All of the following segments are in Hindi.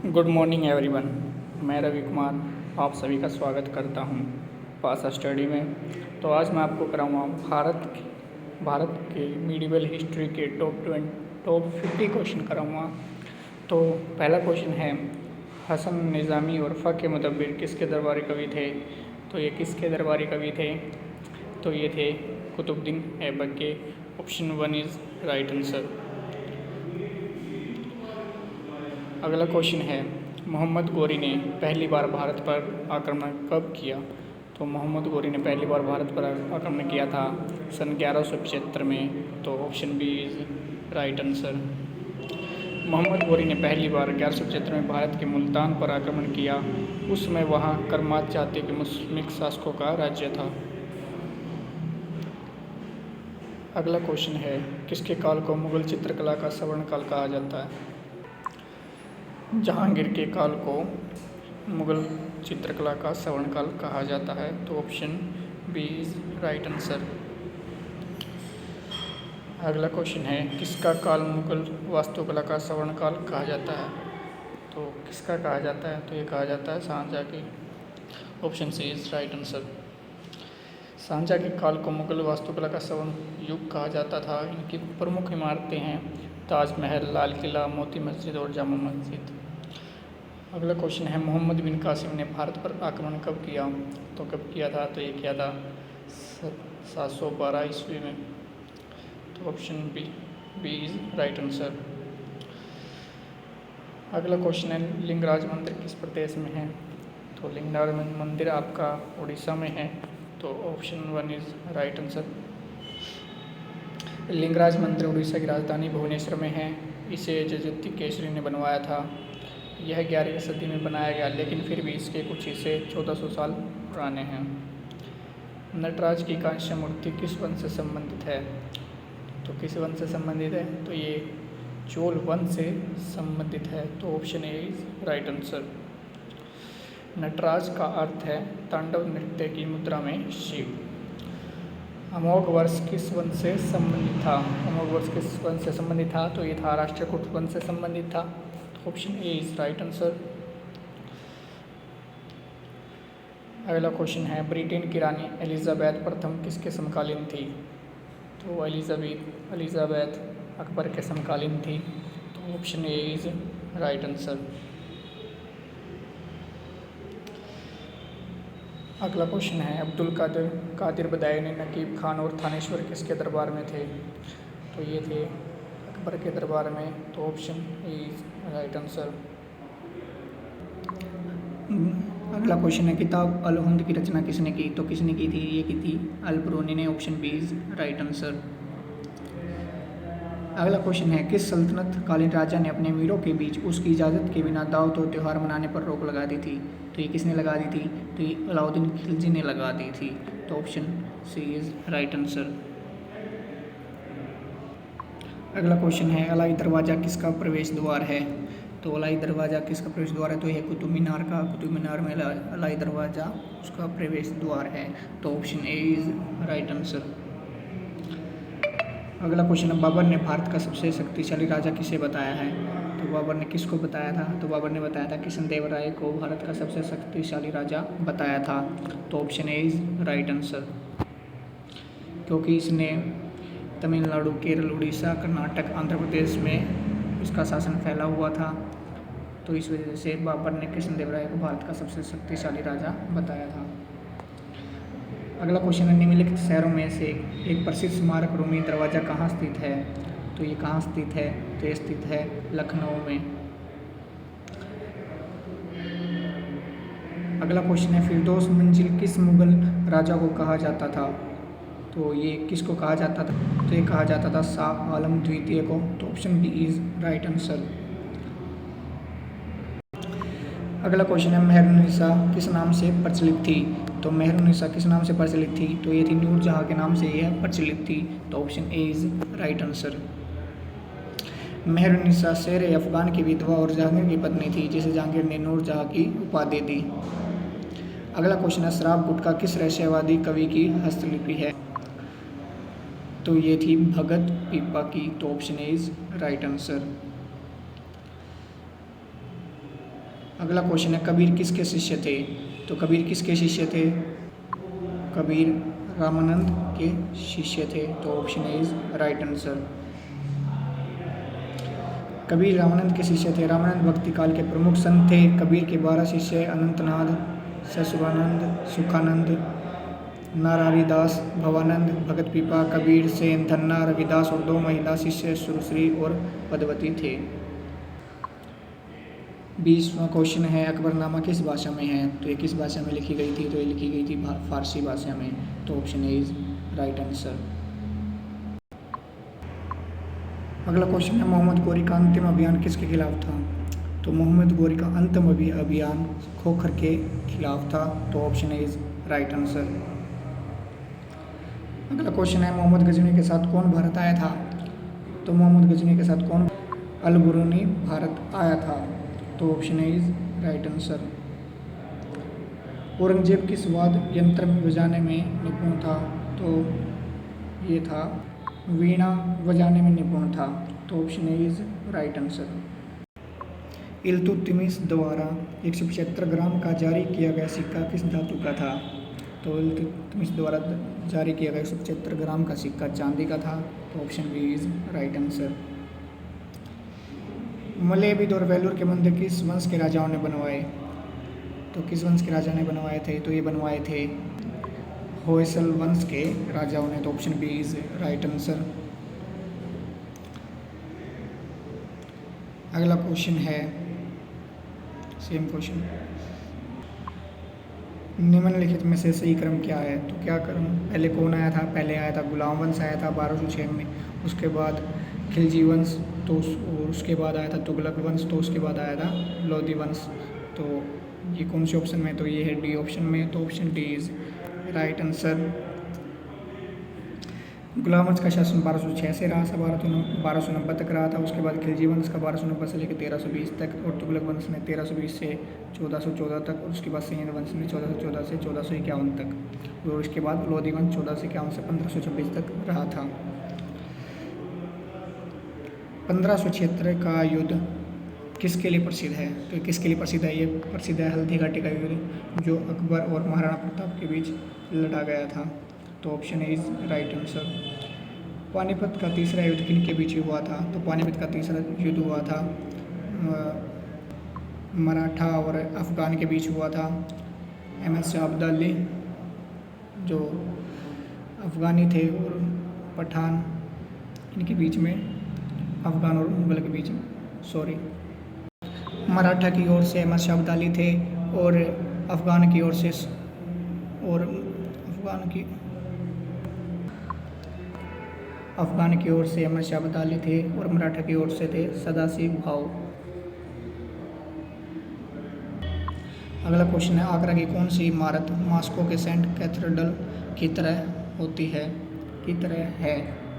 Good morning everyone. मैं रवि कुमार आप सभी का स्वागत करता हूं पासा स्टडी में। तो आज मैं आपको कराऊंगा भारत के मीडिवल हिस्ट्री के टॉप 50 क्वेश्चन कराऊंगा। तो पहला क्वेश्चन है, हसन निज़ामी और फ़ाक़े मुदब्बिर किसके दरबारी कवि थे? तो ये किसके दरबारी कवि थे? तो ये थे कुतुबुद्दीन ऐबक के। Option 1 is right answer. अगला क्वेश्चन है, मोहम्मद गौरी ने पहली बार भारत पर आक्रमण कब किया? तो मोहम्मद गौरी ने पहली बार भारत पर आक्रमण किया था सन 1175 में। तो option B is right answer. Mohammad Ghori ने पहली बार 1175 में भारत के मुल्तान पर आक्रमण किया। उस समय वहाँ करमात जाति के मुस्लिम शासकों का राज्य था। अगला क्वेश्चन है, किसके काल को मुग़ल चित्रकला का स्वर्ण काल कहा जाता है? जहांगीर के काल को मुग़ल चित्रकला का स्वर्ण काल कहा जाता है। तो option B is right answer. अगला क्वेश्चन है, किसका काल मुग़ल वास्तुकला का स्वर्ण काल कहा जाता है? तो किसका कहा जाता है? तो ये कहा जाता है शाहजहाँ की। Option C is right answer. Shah Jahan के काल को मुग़ल वास्तुकला का स्वर्ण युग कहा जाता था। इनकी प्रमुख इमारतें हैं ताजमहल, लाल किला, मोती मस्जिद और जामा मस्जिद। अगला क्वेश्चन है, मोहम्मद बिन कासिम ने भारत पर आक्रमण कब किया? तो कब किया था? तो ये किया था 712 ईस्वी में। तो option B is right answer. अगला क्वेश्चन है, लिंगराज मंदिर किस प्रदेश में है? तो लिंगराज मंदिर आपका उड़ीसा में है। तो option 1 is right answer. Lingaraj मंदिर उड़ीसा की राजधानी भुवनेश्वर में है। इसे जयज्योति केसरी ने बनवाया था। यह 11वीं सदी में बनाया गया, लेकिन फिर भी इसके कुछ हिस्से 1400 साल पुराने हैं। नटराज की कांस्य मूर्ति किस वंश से संबंधित है? तो किस वंश से संबंधित है? तो ये चोल वंश से संबंधित है। तो option A is right answer. Nataraj का अर्थ है तांडव नृत्य की मुद्रा में शिव। अमोघ वर्ष किस वंश से संबंधित था? अमोघ वर्ष किस वंश से संबंधित था? तो ये था राष्ट्रकूट वंश से संबंधित था। Option A is right answer. अगला क्वेश्चन है, ब्रिटेन की रानी एलिजाबेथ प्रथम किसके समकालीन थी? तो एलिजाबेथ अकबर के समकालीन थी। तो option A is right answer. अगला क्वेश्चन है, अब्दुल कादिर बदायूनी नकीब खान और थानेश्वर किसके दरबार में थे? तो ये थे अकबर के दरबार में। तो option A is right answer. अगला क्वेश्चन है, किताब अल हिंद की रचना किसने की? तो किसने की थी? ये की थी अल-बरूनी ने। Option B is right answer. अगला क्वेश्चन है, किस सल्तनत कालीन राजा ने अपने मीरों के बीच उसकी इजाज़त के बिना दावत और त्यौहार मनाने पर रोक लगा दी थी? तो ये किसने लगा दी थी? तो ये अलाउद्दीन खिलजी ने लगा दी थी। तो option C is right answer. अगला क्वेश्चन है, अलाई दरवाज़ा किसका प्रवेश द्वार है? तो अलाई दरवाज़ा किसका प्रवेश द्वार है? तो यह कुतुब मीनार का। कुतुब मीनार में अलाई दरवाज़ा उसका प्रवेश द्वार है। तो option A is right answer. अगला क्वेश्चन है, बाबर ने भारत का सबसे शक्तिशाली राजा किसे बताया है? तो बाबर ने किसको बताया था? तो बाबर ने बताया था कृष्णदेव राय को भारत का सबसे शक्तिशाली राजा बताया था। तो option A is right answer. क्योंकि इसने तमिलनाडु, केरल, उड़ीसा, कर्नाटक, आंध्र प्रदेश में इसका शासन फैला हुआ था, तो इस वजह से बाबर ने कृष्णदेव राय को भारत का सबसे शक्तिशाली राजा बताया था। अगला क्वेश्चन है, निम्नलिखित शहरों में से एक प्रसिद्ध स्मारक रूमी दरवाज़ा कहाँ स्थित है? तो ये कहाँ स्थित है? तो ये स्थित है लखनऊ में। अगला क्वेश्चन है, फिरदौस मंजिल किस मुगल राजा को कहा जाता था? तो ये किसको कहा जाता था? तो ये कहा जाता था शाह आलम द्वितीय को। तो option B is right answer. अगला क्वेश्चन है, मेहरुन्निसा किस नाम से प्रचलित थी? तो मेहरुन्निसा किस नाम से प्रचलित थी? तो ये थी नूरजहाँ के नाम से यह प्रचलित थी। तो option A is right answer. Mehrunnisa शेर अफगान की विधवा और जहांगीर की पत्नी थी, जिसे जहांगीर ने नूरजहाँ की उपाधि दी। अगला क्वेश्चन है, शराब गुटखा किस रहस्यवादी कवि की हस्तलिपि है? तो ये थी भगत पीपा की। तो option A is right answer. अगला क्वेश्चन है कबीर किसके शिष्य थे? तो कबीर किसके शिष्य थे? कबीर रामानंद के शिष्य थे। तो option A is right answer. Kabir Ramanand के शिष्य थे। रामानंद भक्ति काल के प्रमुख संत थे। कबीर के 12 शिष्य अनंतनाथ, ससुरानंद, सुखानंद, नारायणदास, भवानंद, भगत पीपा, कबीर सेन, धन्ना, रविदास और 2 महिला शिष्य सुश्री और पद्मवती थे। 20वां क्वेश्चन है अकबरनामा किस भाषा में है? तो ये किस भाषा में लिखी गई थी? तो ये लिखी गई थी फारसी भाषा में। तो option A is right answer. अगला क्वेश्चन है मोहम्मद गौरी का अंतिम अभियान किसके खिलाफ था? तो मोहम्मद गौरी का अंतिम अभियान खोखर के खिलाफ था। तो option A is right answer. अगला क्वेश्चन है मोहम्मद गजनी के साथ कौन भारत आया था? तो मोहम्मद गजनी के साथ कौन अल-बुरूनी भारत आया था? तो option A is right answer. Aurangzeb किस वाद्य यंत्र बजाने में निपुण था? तो ये था वीणा बजाने में निपुण था। तो option A is right answer. Iltutmish द्वारा 175 ग्राम का जारी किया गया सिक्का किस धातु का था? तो इल्तुतमिश द्वारा जारी किया गया 175 ग्राम का सिक्का चांदी का था। तो option B is right answer. Malebid और वेलूर के मंदिर किस वंश के राजाओं ने बनवाए? तो किस वंश के राजा ने बनवाए थे? तो ये बनवाए थे होयसल वंश के राजाओं ने। तो option B is right answer. अगला क्वेश्चन है सेम क्वेश्चन, निम्नलिखित में से सही क्रम क्या है? तो क्या क्रम? पहले कौन आया था? पहले आया था गुलाम वंश आया था 1206 में। उसके बाद खिलजी वंश, तो उसके बाद आया था तुगलक वंश, तो उसके बाद आया था लोधी वंश। तो ये कौन से ऑप्शन में? तो ये है डी ऑप्शन में। तो option D is right answer. गुलाम वंश का शासन 1206 से रहा था, 1290 तक रहा था। उसके बाद खिलजी वंश का 1290 से लेकर 1320 तक, और तुगलक वंश ने 1320 से 1414 तक, और उसके बाद सेन वंश ने 1414 से 1451 तक, और उसके बाद लोधी वंश 1451 से 1526 तक रहा था। 1576 का युद्ध किसके लिए प्रसिद्ध है? तो किसके लिए प्रसिद्ध है? ये प्रसिद्ध है हल्दी घाटी का युद्ध, जो अकबर और महाराणा प्रताप के बीच लड़ा गया था। तो option is right answer. Panipat का तीसरा युद्ध किन के बीच हुआ था? तो पानीपत का तीसरा युद्ध हुआ था मराठा और अफगान के बीच हुआ था। एमएस शाह अब्दाली जो अफगानी थे और पठान, इनके बीच में, अफगान और मुगल के बीच में, मराठा की ओर से एमएस शाह अब्दाली थे, और अफगान की ओर से एमएस शाह अब्दाली थे, और मराठा की ओर से थे सदाशिव भाऊ। अगला क्वेश्चन है आगरा की कौन सी इमारत मॉस्को के सेंट कैथेड्रल की तरह होती है?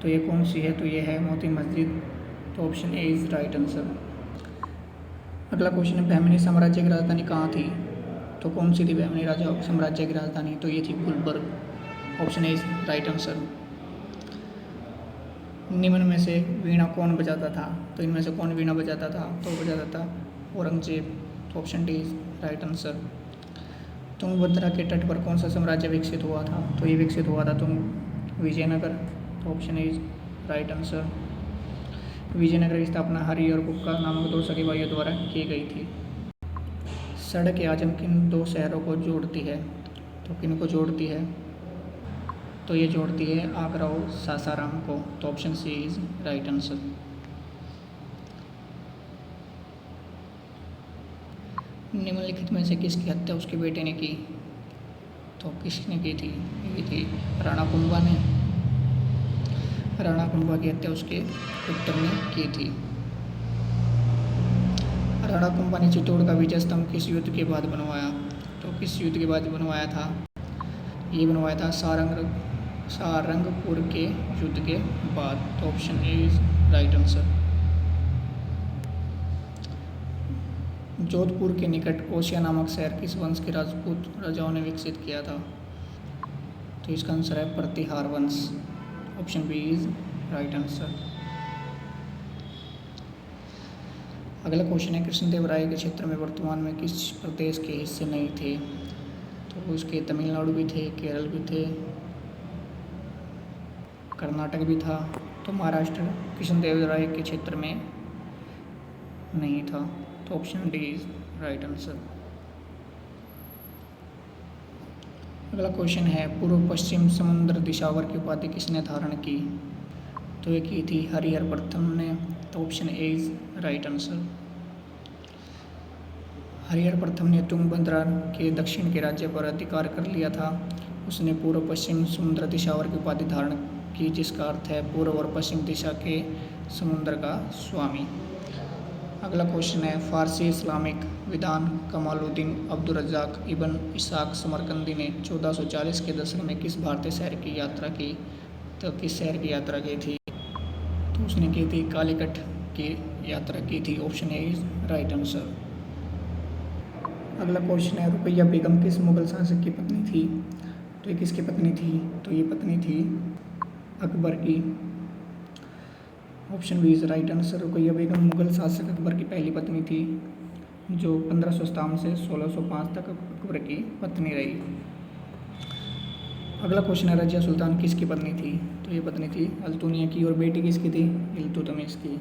तो ये कौन सी है? तो ये है मोती मस्जिद। तो option A is right answer. अगला क्वेश्चन है बहमनी साम्राज्य की राजधानी कहाँ थी? तो कौन सी थी बहमनी साम्राज्य की राजधानी? तो ये थी Gulbarga. Option A is right answer. निम्न में से वीणा कौन बजाता था? तो इनमें से कौन वीणा बजाता था? तो बजाता था औरंगजेब। तो option D is right answer. Tungabhadra के तट पर कौन सा साम्राज्य विकसित हुआ था? तो ये विकसित हुआ था विजयनगर। तो option is right answer. Vijayanagar की स्थापना हरि और कुक्का नामक 2 सगे भाइयों द्वारा की गई थी। सड़क आजम किन 2 शहरों को जोड़ती है? तो किन को जोड़ती है? तो ये जोड़ती है आगरा और सासाराम को। तो option C is right answer. निम्नलिखित में से किसकी हत्या उसके बेटे ने की? तो किसने की थी? ये थी राणा कुंभा ने। राणा कुंभा की हत्या उसके पुत्र ने की थी। राणा कुंभा ने चित्तौड़ का विजय स्तंभ किस युद्ध के बाद बनवाया? तो किस युद्ध के बाद बनवाया था? ये बनवाया था सारंगपुर के युद्ध के बाद। तो option A is right answer. Jodhpur के निकट ओसिया नामक शहर किस वंश के राजपूत राजाओं ने विकसित किया था? तो इसका आंसर है प्रतिहार वंश। Option B is right answer. अगला क्वेश्चन है कृष्णदेव राय के क्षेत्र में वर्तमान में किस प्रदेश के हिस्से नहीं थे? तो उसके तमिलनाडु भी थे, केरल भी थे, कर्नाटक भी था। तो महाराष्ट्र कृष्णदेव राय के क्षेत्र में नहीं था। तो option D is right answer. अगला क्वेश्चन है पूर्व पश्चिम समुद्र दिशावर की उपाधि किसने धारण की? तो ये की थी हरिहर प्रथम ने। तो option A is right answer. Harihar प्रथम ने तुंगभद्रा के दक्षिण के राज्य पर अधिकार कर लिया था। उसने पूर्व पश्चिम समुद्र दिशावर की उपाधि धारण की, जिसका अर्थ है पूर्व और पश्चिम दिशा के समुद्र का स्वामी। अगला क्वेश्चन है फारसी इस्लामिक विद्वान कमालुद्दीन अब्दुल रज़्ज़ाक इब्न इसाक समरकंदी ने 1440 के दशक में किस भारतीय शहर की यात्रा की? तो किस शहर की यात्रा की थी? तो उसने की थी कालीकट की यात्रा की थी। Option A is right answer. अगला क्वेश्चन है रुकैया बेगम किस मुगल शासक की पत्नी थी? तो ये किसकी पत्नी थी? तो ये पत्नी थी अकबर की। Option B is right answer. Ruqaiya Begum Mughal शासक अकबर की पहली पत्नी थी, जो 1557 से 1605 तक अकबर की पत्नी रही। अगला क्वेश्चन है रजिया सुल्तान किसकी पत्नी थी? तो ये पत्नी थी अल्तुनिया की, और बेटी किसकी थी? इल्तुतमिश की।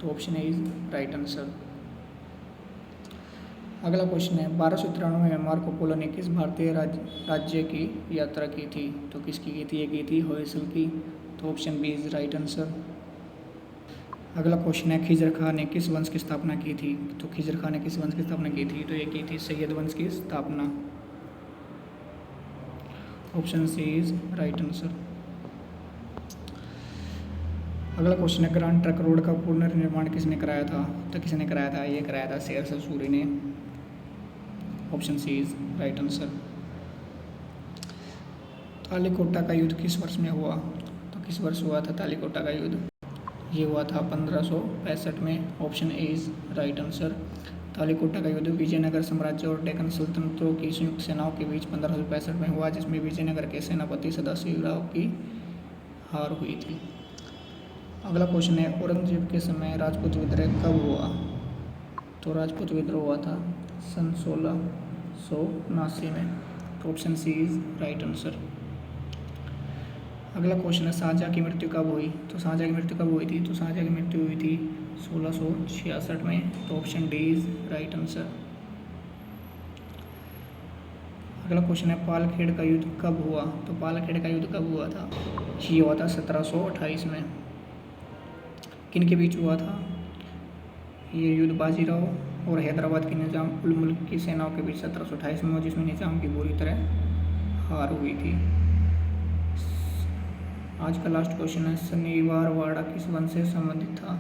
तो option A is right answer. अगला क्वेश्चन है 1293 में मार्को पोलो ने किस भारतीय राज्य की यात्रा की थी? तो किसकी की थी? ये की थी होयसल की। तो option B is right answer. अगला क्वेश्चन है खिजर खां ने किस वंश की स्थापना की थी? तो खिजर खां ने किस वंश की स्थापना की थी? तो ये की थी सैयद वंश की स्थापना। Option C is right answer. अगला क्वेश्चन है ग्रांड ट्रंक रोड का पुनर्निर्माण किसने कराया था? तो किसने कराया था? ये कराया था शेरशाह सूरी ने। Option C is right answer. Talikota का युद्ध किस वर्ष में हुआ? तो किस वर्ष हुआ था तालीकोटा का युद्ध? ये हुआ था 1565 में। Option A is right answer. Talikota का युद्ध विजयनगर साम्राज्य और डेक्कन सल्तनतों की संयुक्त सेनाओं के बीच 1565 में हुआ, जिसमें विजयनगर के सेनापति सदाशिवराव की हार हुई थी। अगला क्वेश्चन है औरंगजेब के समय राजपूत विद्रोह कब हुआ? तो राजपूत विद्रोह हुआ था सन 1679 में। तो option C is right answer. अगला क्वेश्चन है शाहजहाँ की मृत्यु कब हुई? तो शाहजहाँ की मृत्यु कब हुई थी? तो शाहजहाँ की मृत्यु हुई थी 1666 में। तो option D is right answer. अगला क्वेश्चन है पालखेड़ का युद्ध कब हुआ? तो पालखेड़ का युद्ध कब हुआ था? ये हुआ था 1728 में। किन के बीच हुआ था ये युद्ध? बाजीराव और हैदराबाद के निज़ाम उल मुल्क की सेनाओं के बीच 1728 में हुआ, जिसमें निज़ाम की बुरी तरह हार हुई थी। आज का लास्ट क्वेश्चन है शनिवारवाड़ा किस वंश से संबंधित था?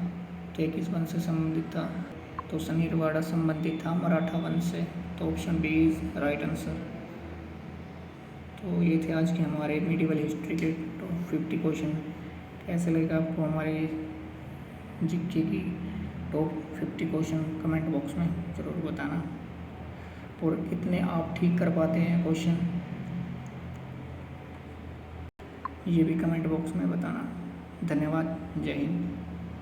तो ये किस वंश से संबंधित था? तो शनिवारवाड़ा संबंधित था मराठा वंश से। तो option B is right answer. तो ये थे आज के हमारे मिडिवल हिस्ट्री के टॉप 50 क्वेश्चन। कैसे लगा आपको हमारे जीके की टॉप 50 क्वेश्चन? कमेंट बॉक्स में ज़रूर बताना। और कितने आप ठीक कर पाते हैं क्वेश्चन, ये भी कमेंट बॉक्स में बताना। धन्यवाद। जय हिंद।